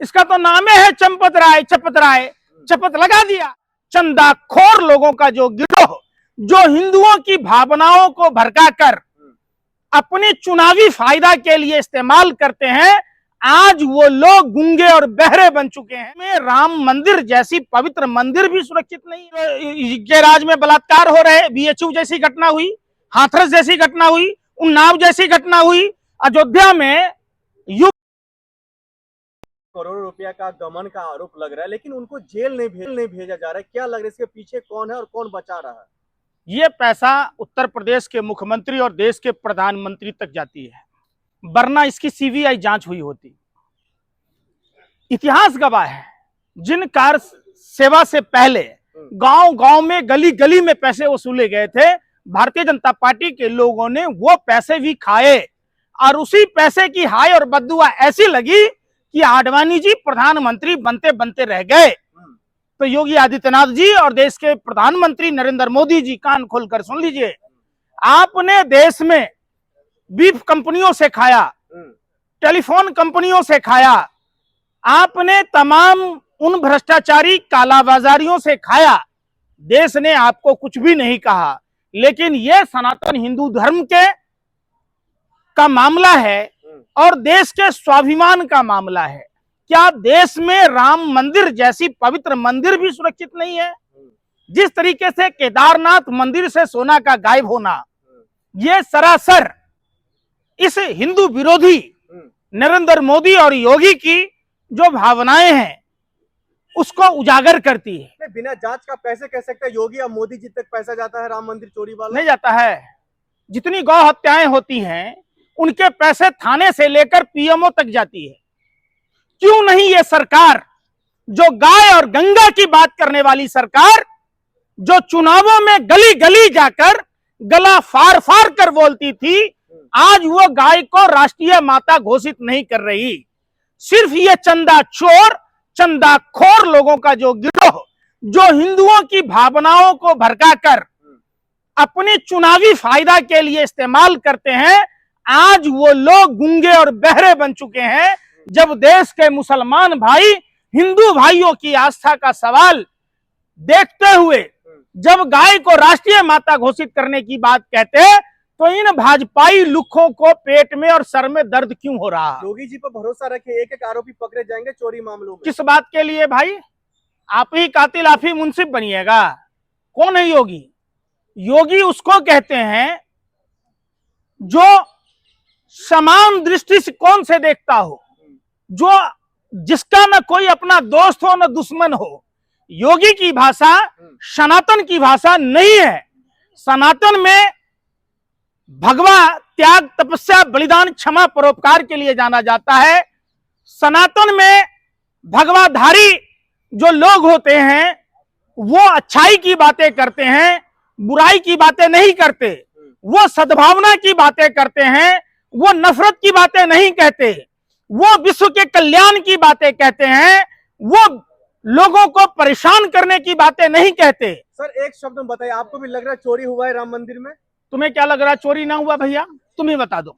इसका तो नाम है चंपत राय, चपत राय, चपत लगा दिया। चंदाखोर लोगों का जो गिरोह, जो हिंदुओं की भावनाओं को भड़काकर अपने चुनावी फायदा के लिए इस्तेमाल करते हैं, आज वो लोग गूंगे और बहरे बन चुके हैं। में राम मंदिर जैसी पवित्र मंदिर भी सुरक्षित नहीं। के राज में बलात्कार हो रहे, बीएचयू जैसी घटना हुई, हाथरस जैसी घटना हुई, उन्नाव जैसी घटना हुई, अयोध्या में करोड़ों रुपया का गमन का आरोप लग रहा है, लेकिन उनको जेल नहीं भेजा जा रहा है। क्या लग रहा है, इसके पीछे कौन है और कौन बचा रहा है? ये पैसा उत्तर प्रदेश के मुख्यमंत्री और देश के प्रधानमंत्री तक जाती है, वरना इसकी सीबीआई जांच हुई होती। इतिहास गवाह है, जिन कार सेवा से पहले गांव गांव में, गली गली में पैसे वसूले गए थे, भारतीय जनता पार्टी के लोगों ने वो पैसे भी खाए और उसी पैसे की हाय और बददुआ ऐसी लगी कि आडवाणी जी प्रधानमंत्री बनते बनते रह गए। तो योगी आदित्यनाथ जी और देश के प्रधानमंत्री नरेंद्र मोदी जी, कान खोलकर सुन लीजिए, आपने देश में बीफ कंपनियों से खाया, टेलीफोन कंपनियों से खाया, आपने तमाम उन भ्रष्टाचारी कालाबाजारियों से खाया। देश ने आपको कुछ भी नहीं कहा, लेकिन यह सनातन हिंदू धर्म के का मामला है और देश के स्वाभिमान का मामला है। क्या देश में राम मंदिर जैसी पवित्र मंदिर भी सुरक्षित नहीं है? जिस तरीके से केदारनाथ मंदिर से सोना का गायब होना, यह सरासर इस हिंदू विरोधी नरेंद्र मोदी और योगी की जो भावनाएं हैं उसको उजागर करती है। बिना जांच का पैसे कह सकते हैं योगी और मोदी जी तक पैसा जाता है राम मंदिर चोरी वाला? नहीं जाता है। जितनी गौ हत्याएं होती हैं उनके पैसे थाने से लेकर पीएमओ तक जाती है। क्यों नहीं ये सरकार, जो गाय और गंगा की बात करने वाली सरकार, जो चुनावों में गली गली जाकर गला फाड़ फाड़ कर बोलती थी, आज वो गाय को राष्ट्रीय माता घोषित नहीं कर रही। सिर्फ ये चंदा चोर, चंदाखोर लोगों का जो गिरोह, जो हिंदुओं की भावनाओं को भड़काकर अपने चुनावी फायदा के लिए इस्तेमाल करते हैं, आज वो लोग गूंगे और बहरे बन चुके हैं। जब देश के मुसलमान भाई हिंदू भाइयों की आस्था का सवाल देखते हुए जब गाय को राष्ट्रीय माता घोषित करने की बात कहते हैं, तो इन भाजपाई लुखों को पेट में और सर में दर्द क्यों हो रहा है? योगी जी पर भरोसा रखे, एक एक आरोपी पकड़े जाएंगे चोरी मामलों में। किस बात के लिए भाई? आप ही कातिल, आप ही मुंसिफ बनिएगा। कौन है योगी? योगी उसको कहते हैं जो समान दृष्टि से कौन से देखता हो, जो जिसका न कोई अपना दोस्त हो न दुश्मन हो। योगी की भाषा सनातन की भाषा नहीं है। सनातन में भगवा त्याग, तपस्या, बलिदान, क्षमा, परोपकार के लिए जाना जाता है। सनातन में भगवाधारी जो लोग होते हैं वो अच्छाई की बातें करते हैं, बुराई की बातें नहीं करते। वो सद्भावना की बातें करते हैं, वो नफरत की बातें नहीं कहते, वो विश्व के कल्याण की बातें कहते हैं, वो लोगों को परेशान करने की बातें नहीं कहते। सर एक शब्द में बताइए, आपको भी लग रहा है चोरी हुआ है राम मंदिर में? तुम्हें क्या लग रहा है चोरी ना हुआ? भैया तुम ही बता दो,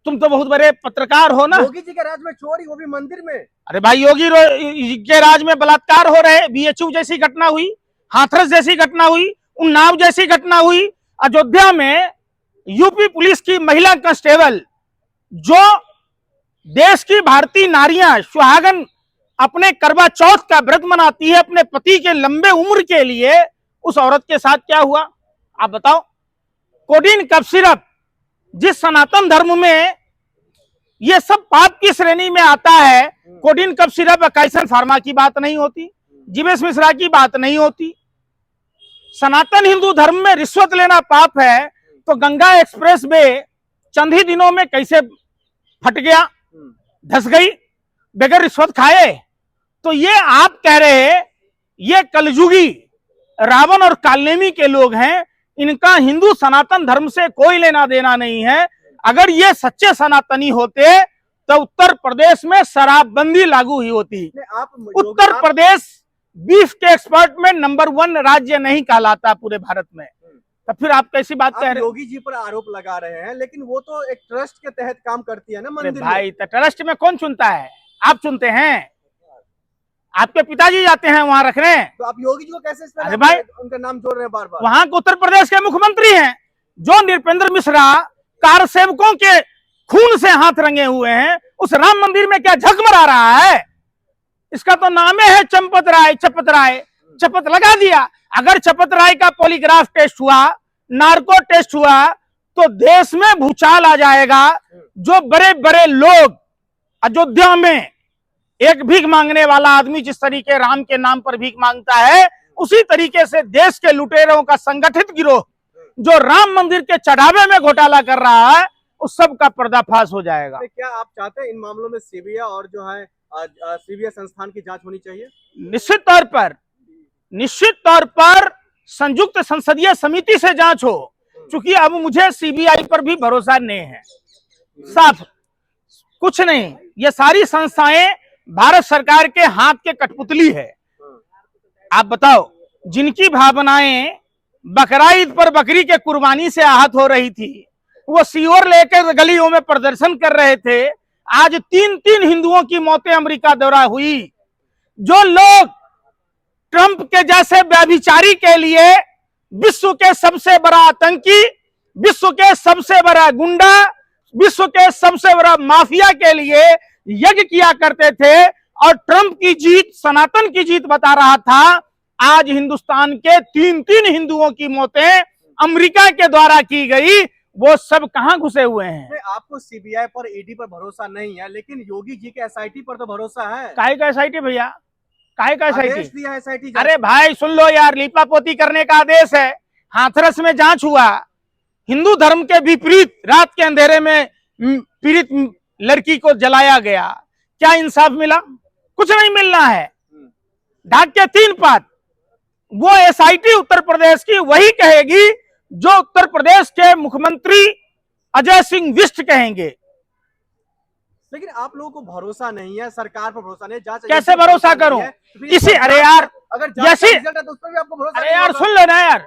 तुम तो बहुत बड़े पत्रकार हो ना। योगी जी के राज में चोरी, वो भी मंदिर में? अरे भाई, योगी के राज में बलात्कार हो रहे, बीएचयू जैसी घटना हुई, हाथरस जैसी घटना हुई, उन्नाव जैसी घटना हुई। अयोध्या में यूपी पुलिस की महिला कांस्टेबल, जो देश की भारतीय नारियां सुहागन अपने करवा चौथ का व्रत मनाती है अपने पति के लंबे उम्र के लिए, उस औरत के साथ क्या हुआ आप बताओ? कोडीन कफ सिरप, जिस सनातन धर्म में ये सब पाप की श्रेणी में आता है, कोडीन कफ सिरप, कैसन फार्मा की बात नहीं होती, जीवेश मिश्रा की बात नहीं होती। सनातन हिंदू धर्म में रिश्वत लेना पाप है, तो गंगा एक्सप्रेस वे चंद ही दिनों में कैसे फट गया, धस गई बगैर रिश्वत खाए? तो ये आप कह रहे हैं ये कलयुगी रावण और कालनेमी के लोग हैं, इनका हिंदू सनातन धर्म से कोई लेना देना नहीं है। अगर ये सच्चे सनातनी होते तो उत्तर प्रदेश में शराबबंदी लागू ही होती। उत्तर प्रदेश बीफ के एक्सपर्ट में नंबर 1 राज्य नहीं कहलाता पूरे भारत में। तो फिर आप कैसी बात कह रहे हैं? योगी जी पर आरोप लगा रहे हैं, लेकिन वो तो एक ट्रस्ट के तहत काम करती है ना मंदिर भाई, तो ट्रस्ट में कौन चुनता है? आप चुनते हैं? आपके पिताजी जाते हैं वहां रखने। तो आप योगी जी को कैसे इसमें अरे भाई, उनका नाम जोड़ रहे हैं बार बार? वहां के उत्तर प्रदेश के मुख्यमंत्री हैं जो नृपेंद्र मिश्रा कार सेवकों के खून से हाथ रंगे हुए हैं। उस राम मंदिर में क्या झक मरा रहा है? इसका तो नाम है चंपत राय, चपत राय, चपत लगा दिया। अगर चपत राय का पॉलीग्राफ टेस्ट हुआ, नार्को टेस्ट हुआ, तो देश में भूचाल आ जाएगा। जो बड़े बड़े लोग अयोध्या में एक भीख मांगने वाला आदमी जिस तरीके राम के नाम पर भीख मांगता है, उसी तरीके से देश के लुटेरों का संगठित गिरोह जो राम मंदिर के चढ़ावे में घोटाला कर रहा है, उस सब का पर्दाफाश हो जाएगा। क्या आप चाहते हैं इन मामलों में सीबीआई और जो है सीबीआई संस्थान की जांच होनी चाहिए? निश्चित तौर पर संयुक्त संसदीय समिति से जांच हो, क्योंकि अब मुझे सीबीआई पर भी भरोसा नहीं है। साफ कुछ नहीं, ये सारी संस्थाएं भारत सरकार के हाथ के कठपुतली है। आप बताओ, जिनकी भावनाएं बकरा ईद पर बकरी के कुर्बानी से आहत हो रही थी, वो सीवर लेकर गलियों में प्रदर्शन कर रहे थे। आज 3 हिंदुओं की मौतें अमेरिका दौरा हुई। जो लोग ट्रंप के जैसे व्यभिचारी के लिए विश्व के सबसे बड़ा आतंकी, विश्व के सबसे बड़ा गुंडा, विश्व के सबसे बड़ा माफिया के लिए यज्ञ किया करते थे और ट्रंप की जीत सनातन की जीत बता रहा था, आज हिंदुस्तान के 3 हिंदुओं की मौतें अमेरिका के द्वारा की गई। वो सब कहां घुसे हुए हैं? आपको सीबीआई पर, ईडी पर भरोसा नहीं है, लेकिन योगी जी के एसआईटी पर तो भरोसा है। काहे का एसआईटी भैया? काहे का एसआईटी? एसआईटी? अरे भाई सुन लो यार, लीपापोती करने का आदेश है। हाथरस में जांच हुआ, हिंदू धर्म के विपरीत रात के अंधेरे में पीड़ित लड़की को जलाया गया। क्या इंसाफ मिला? कुछ नहीं मिलना है। ढाक के 3 पद। वो एसआईटी उत्तर प्रदेश की वही कहेगी जो उत्तर प्रदेश के मुख्यमंत्री अजय सिंह बिष्ट कहेंगे। लेकिन आप लोगों को भरोसा नहीं है, सरकार पर भरोसा नहीं है, जांच कैसे भरोसा करूं? इसी, अरे यार, अगर जैसे, रिजल्ट है तो उस पर भी आपको भरोसा अरे यार सुन लो ना यार,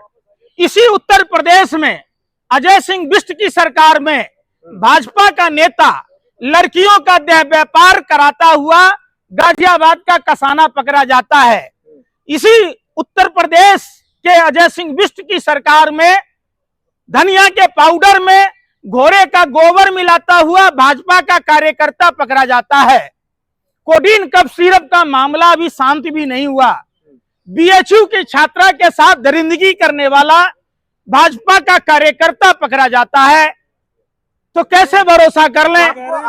इसी उत्तर प्रदेश में अजय सिंह बिष्ट की सरकार में भाजपा का नेता लड़कियों का देह व्यापार कराता हुआ गाजियाबाद का कसाना पकड़ा जाता है। इसी उत्तर प्रदेश के अजय सिंह बिष्ट की सरकार में धनिया के पाउडर में घोड़े का गोबर मिलाता हुआ भाजपा का कार्यकर्ता पकड़ा जाता है। कोडीन कफ सिरप का मामला अभी शांत भी नहीं हुआ। बीएचयू की छात्रा के साथ दरिंदगी करने वाला भाजपा का कार्यकर्ता पकड़ा जाता है। तो कैसे भरोसा कर लें?